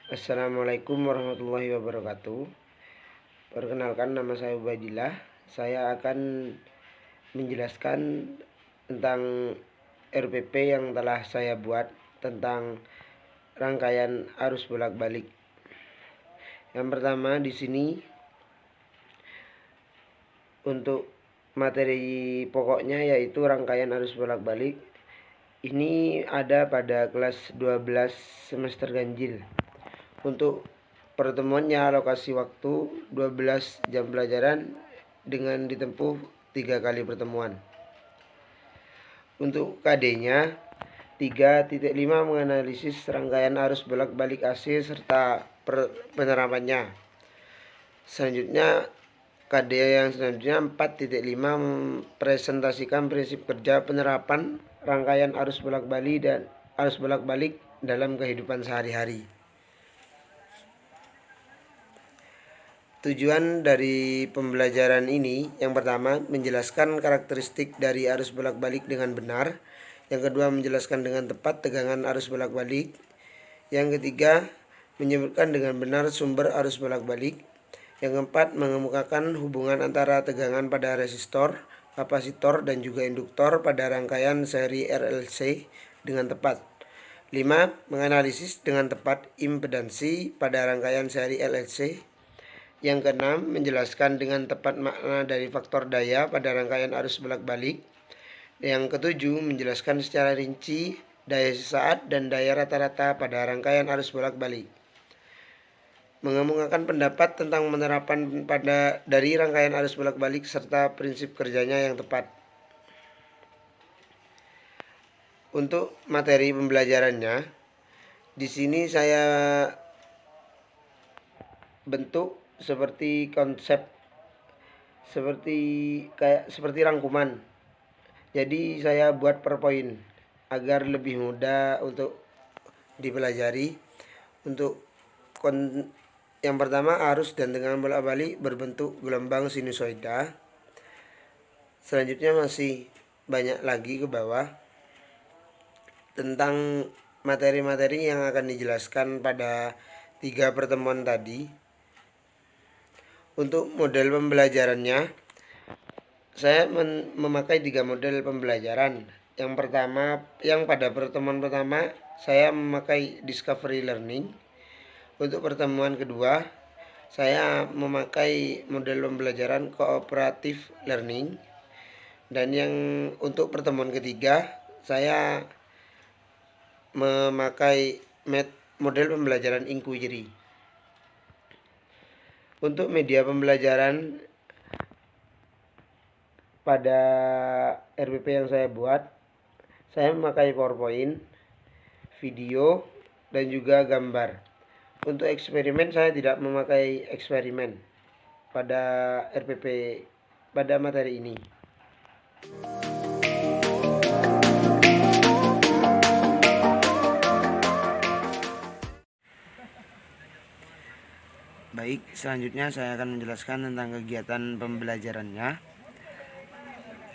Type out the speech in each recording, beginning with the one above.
Assalamualaikum warahmatullahi wabarakatuh. Perkenalkan, nama saya Ubaidillah. Saya akan menjelaskan tentang RPP yang telah saya buat tentang rangkaian arus bolak-balik. Yang pertama di sini untuk materi pokoknya yaitu rangkaian arus bolak-balik. Ini ada pada kelas 12 semester ganjil. Untuk pertemuannya alokasi waktu 12 jam pelajaran dengan ditempuh 3 kali pertemuan. Untuk KD-nya 3.5 menganalisis rangkaian arus bolak-balik AC serta penerapannya. Selanjutnya KD yang selanjutnya 4.5 mempresentasikan prinsip kerja penerapan rangkaian arus bolak-balik dalam kehidupan sehari-hari. Tujuan dari pembelajaran ini, yang pertama, menjelaskan karakteristik dari arus bolak-balik dengan benar. Yang kedua, menjelaskan dengan tepat tegangan arus bolak-balik. Yang ketiga, menyebutkan dengan benar sumber arus bolak-balik. Yang keempat, mengemukakan hubungan antara tegangan pada resistor, kapasitor, dan juga induktor pada rangkaian seri RLC dengan tepat. 5. Menganalisis dengan tepat impedansi pada rangkaian seri RLC. Yang keenam, menjelaskan dengan tepat makna dari faktor daya pada rangkaian arus bolak-balik. Yang ketujuh, menjelaskan secara rinci daya sesaat dan daya rata-rata pada rangkaian arus bolak-balik. Mengemukakan pendapat tentang penerapan dari rangkaian arus bolak-balik serta prinsip kerjanya yang tepat. Untuk materi pembelajarannya, di sini saya bentuk seperti konsep, seperti rangkuman. Jadi saya buat PowerPoint agar lebih mudah untuk dipelajari. Untuk yang pertama, arus dan tegangan bolak-balik berbentuk gelombang sinusoida. Selanjutnya masih banyak lagi ke bawah tentang materi-materi yang akan dijelaskan pada 3 pertemuan tadi. Untuk model pembelajarannya, saya memakai 3 model pembelajaran. Yang pertama, yang pada pertemuan pertama saya memakai discovery learning. Untuk pertemuan kedua, saya memakai model pembelajaran cooperative learning. Dan yang untuk pertemuan ketiga, saya memakai model pembelajaran inquiry. Untuk media pembelajaran pada RPP yang saya buat, saya memakai PowerPoint, video, dan juga gambar. Untuk eksperimen saya tidak memakai eksperimen pada RPP pada materi ini. Baik, selanjutnya saya akan menjelaskan tentang kegiatan pembelajarannya.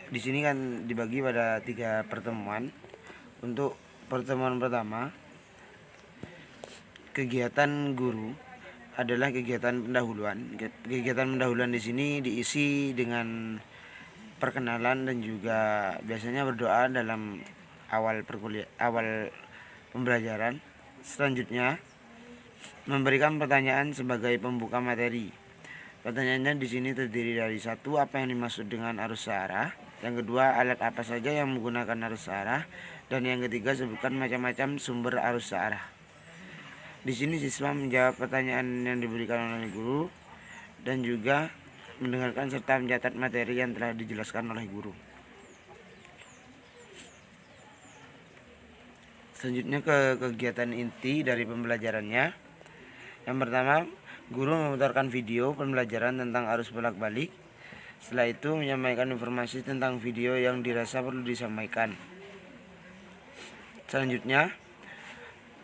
Di sini kan dibagi pada 3 pertemuan. Untuk pertemuan pertama, kegiatan guru adalah kegiatan pendahuluan. Kegiatan pendahuluan di sini diisi dengan perkenalan dan juga biasanya berdoa dalam awal pembelajaran. Selanjutnya, memberikan pertanyaan sebagai pembuka materi. Pertanyaannya di sini terdiri dari 1. Apa yang dimaksud dengan arus searah? Yang kedua, alat apa saja yang menggunakan arus searah? Dan yang ketiga, sebutkan macam-macam sumber arus searah. Di sini siswa menjawab pertanyaan yang diberikan oleh guru dan juga mendengarkan serta mencatat materi yang telah dijelaskan oleh guru. Selanjutnya ke kegiatan inti dari pembelajarannya. Yang pertama, guru memutarkan video pembelajaran tentang arus bolak-balik. Setelah itu menyampaikan informasi tentang video yang dirasa perlu disampaikan. Selanjutnya,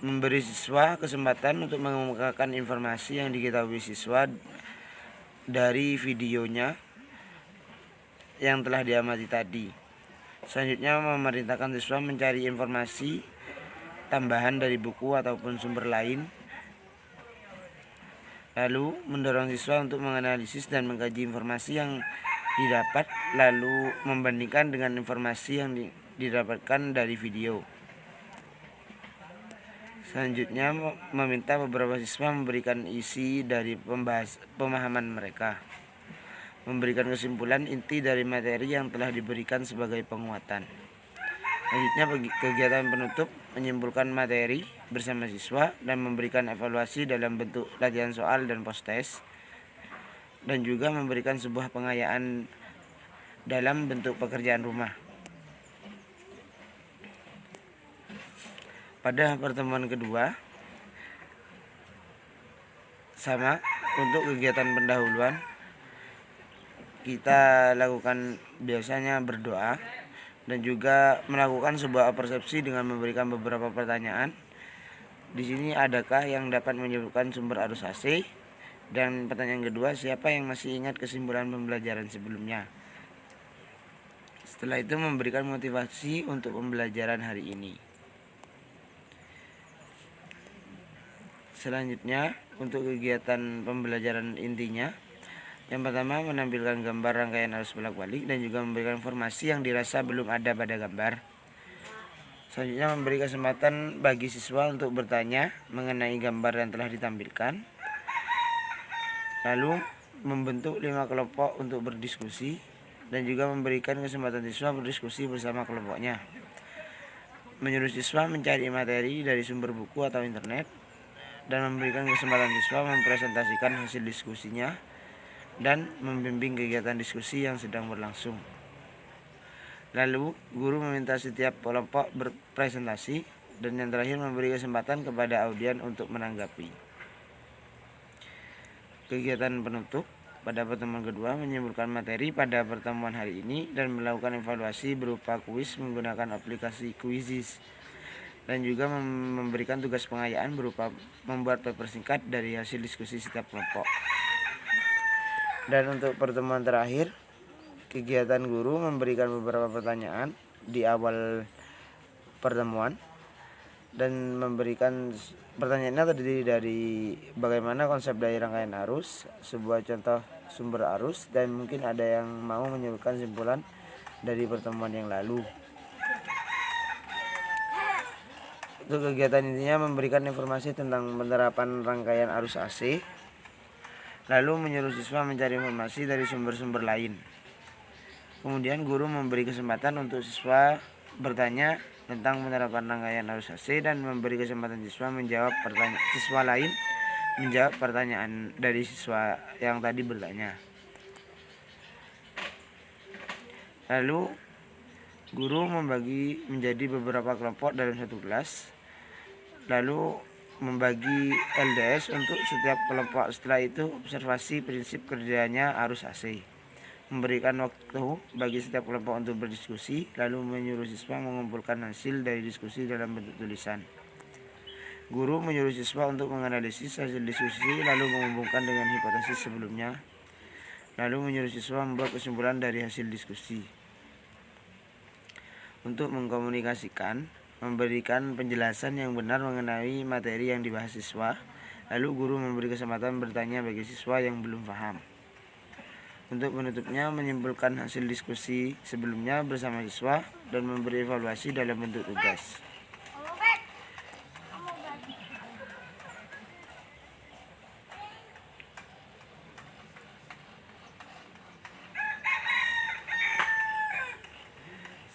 memberi siswa kesempatan untuk mengemukakan informasi yang diketahui siswa dari videonya yang telah diamati tadi. Selanjutnya, memerintahkan siswa mencari informasi tambahan dari buku ataupun sumber lain Lalu mendorong siswa untuk menganalisis dan mengkaji informasi yang didapat, lalu membandingkan dengan informasi yang didapatkan dari video. Selanjutnya, meminta beberapa siswa memberikan isi dari pemahaman mereka, memberikan kesimpulan inti dari materi yang telah diberikan sebagai penguatan. Selanjutnya, kegiatan penutup menyimpulkan materi bersama siswa dan memberikan evaluasi dalam bentuk latihan soal dan post-test, dan juga memberikan sebuah pengayaan dalam bentuk pekerjaan rumah. Pada pertemuan kedua, sama untuk kegiatan pendahuluan, kita lakukan biasanya berdoa dan juga melakukan sebuah persepsi dengan memberikan beberapa pertanyaan. Di sini, adakah yang dapat menyebutkan sumber arus AC? Dan pertanyaan kedua, siapa yang masih ingat kesimpulan pembelajaran sebelumnya? Setelah itu, memberikan motivasi untuk pembelajaran hari ini. Selanjutnya, untuk kegiatan pembelajaran intinya, yang pertama menampilkan gambar rangkaian arus bolak-balik dan juga memberikan informasi yang dirasa belum ada pada gambar. Selanjutnya, memberi kesempatan bagi siswa untuk bertanya mengenai gambar yang telah ditampilkan. Lalu, membentuk 5 kelompok untuk berdiskusi dan juga memberikan kesempatan siswa berdiskusi bersama kelompoknya. Menyuruh siswa mencari materi dari sumber buku atau internet, dan memberikan kesempatan siswa mempresentasikan hasil diskusinya dan membimbing kegiatan diskusi yang sedang berlangsung. Lalu, guru meminta setiap kelompok berpresentasi, dan yang terakhir memberi kesempatan kepada audien untuk menanggapi. Kegiatan penutup pada pertemuan kedua menyimpulkan materi pada pertemuan hari ini dan melakukan evaluasi berupa kuis menggunakan aplikasi Quizizz, dan juga memberikan tugas pengayaan berupa membuat paper singkat dari hasil diskusi setiap kelompok. Dan untuk pertemuan terakhir, kegiatan guru memberikan beberapa pertanyaan di awal pertemuan dan memberikan pertanyaannya terdiri dari bagaimana konsep dari rangkaian arus, sebuah contoh sumber arus, dan mungkin ada yang mau menyebutkan simpulan dari pertemuan yang lalu. Untuk kegiatan intinya memberikan informasi tentang penerapan rangkaian arus AC, lalu menyuruh siswa mencari informasi dari sumber-sumber lain. Kemudian guru memberi kesempatan untuk siswa bertanya tentang penerapan rangkaian arus AC dan memberi kesempatan siswa lain menjawab pertanyaan dari siswa yang tadi bertanya. Lalu guru membagi menjadi beberapa kelompok dalam satu kelas, lalu membagi LDS untuk setiap kelompok. Setelah itu, observasi prinsip kerjanya arus AC. Memberikan waktu bagi setiap kelompok untuk berdiskusi, lalu menyuruh siswa mengumpulkan hasil dari diskusi dalam bentuk tulisan. Guru menyuruh siswa untuk menganalisis hasil diskusi, lalu menghubungkan dengan hipotesis sebelumnya, lalu menyuruh siswa membuat kesimpulan dari hasil diskusi. Untuk mengkomunikasikan, memberikan penjelasan yang benar mengenai materi yang dibahas siswa, lalu guru memberi kesempatan bertanya bagi siswa yang belum paham. Untuk penutupnya, menyimpulkan hasil diskusi sebelumnya bersama siswa dan memberi evaluasi dalam bentuk tugas.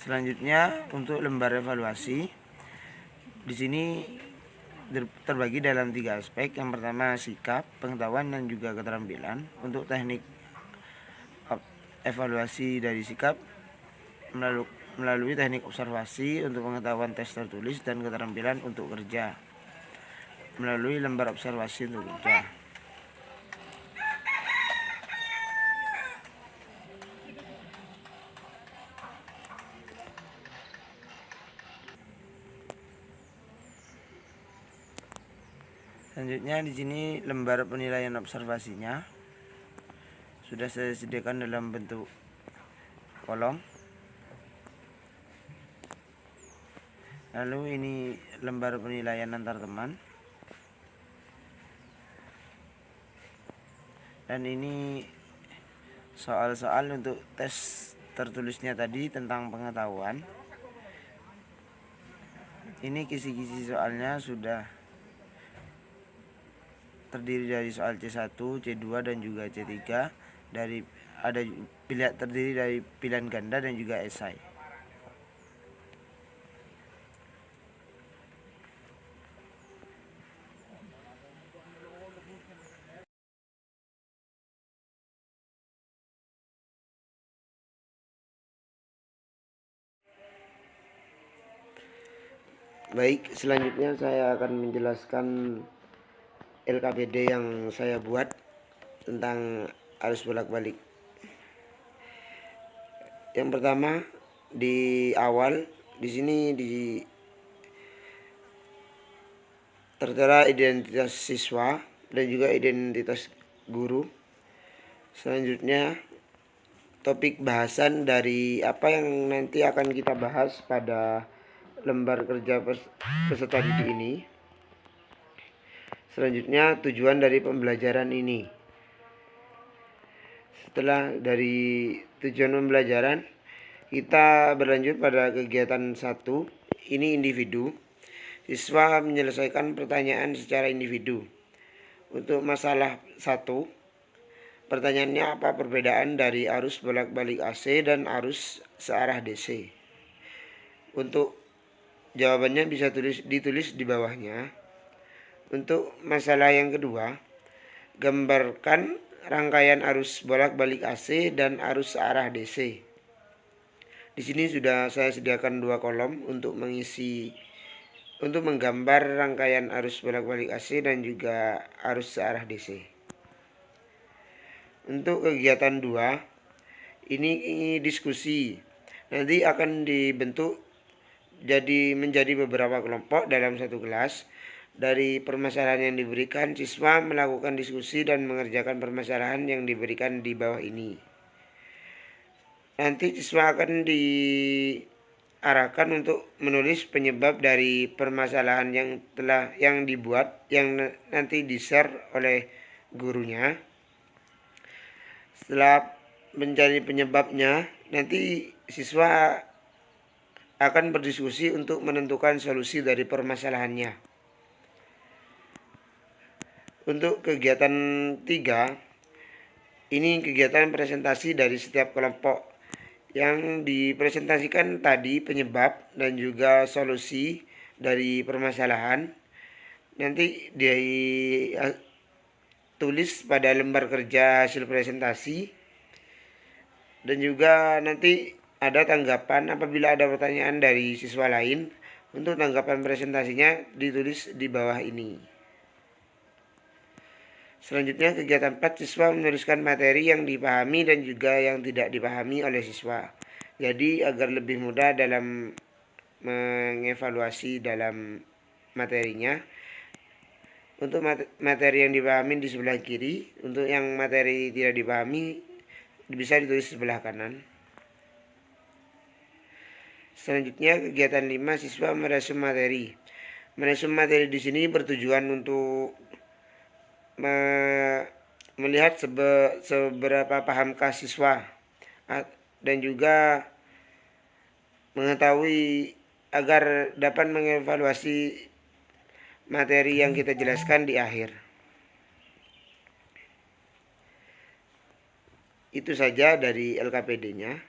Selanjutnya, untuk lembar evaluasi, di sini terbagi dalam 3 aspek. Yang pertama, sikap, pengetahuan, dan juga keterampilan. Untuk teknik evaluasi dari sikap melalui teknik observasi untuk pengetahuan tes tertulis dan keterampilan untuk kerja melalui lembar observasi untuk kerja. Selanjutnya, di sini lembar penilaian observasinya sudah saya sediakan dalam bentuk kolom. Lalu ini lembar penilaian antar teman. Dan ini soal-soal untuk tes tertulisnya tadi tentang pengetahuan. Ini kisi-kisi soalnya sudah terdiri dari soal C1, C2 dan juga C3, terdiri dari pilihan ganda dan juga esai. Baik, selanjutnya saya akan menjelaskan LKPD yang saya buat tentang arus bolak-balik. Yang pertama, di awal di sini tertera identitas siswa dan juga identitas guru. Selanjutnya, topik bahasan dari apa yang nanti akan kita bahas pada lembar kerja peserta didik ini. Selanjutnya, tujuan dari pembelajaran ini. Setelah dari tujuan pembelajaran, kita berlanjut pada kegiatan 1. Ini individu. Siswa menyelesaikan pertanyaan secara individu. Untuk masalah 1, pertanyaannya apa perbedaan dari arus bolak-balik AC dan arus searah DC? Untuk jawabannya bisa ditulis di bawahnya. Untuk masalah yang kedua, gambarkan rangkaian arus bolak-balik AC dan arus searah DC. Di sini sudah saya sediakan 2 kolom untuk menggambar rangkaian arus bolak-balik AC dan juga arus searah DC. Untuk kegiatan 2, ini diskusi. Nanti akan dibentuk menjadi beberapa kelompok dalam satu kelas. Dari permasalahan yang diberikan, siswa melakukan diskusi dan mengerjakan permasalahan yang diberikan di bawah ini. Nanti siswa akan diarahkan untuk menulis penyebab dari permasalahan yang dibuat, yang nanti di-share oleh gurunya. Setelah mencari penyebabnya, nanti siswa akan berdiskusi untuk menentukan solusi dari permasalahannya. Untuk kegiatan 3, ini kegiatan presentasi dari setiap kelompok. Yang dipresentasikan tadi penyebab dan juga solusi dari permasalahan. Nanti tulis pada lembar kerja hasil presentasi, dan juga nanti ada tanggapan apabila ada pertanyaan dari siswa lain. Untuk tanggapan presentasinya ditulis di bawah ini. Selanjutnya kegiatan 4, siswa menuliskan materi yang dipahami dan juga yang tidak dipahami oleh siswa. Jadi agar lebih mudah dalam mengevaluasi dalam materinya. Untuk materi yang dipahami di sebelah kiri, untuk yang materi tidak dipahami bisa ditulis di sebelah kanan. Selanjutnya kegiatan 5, siswa meresum materi. Meresum materi di sini bertujuan untuk melihat seberapa pahamkah siswa dan juga mengetahui agar dapat mengevaluasi materi yang kita jelaskan di akhir. Itu saja dari LKPD-nya.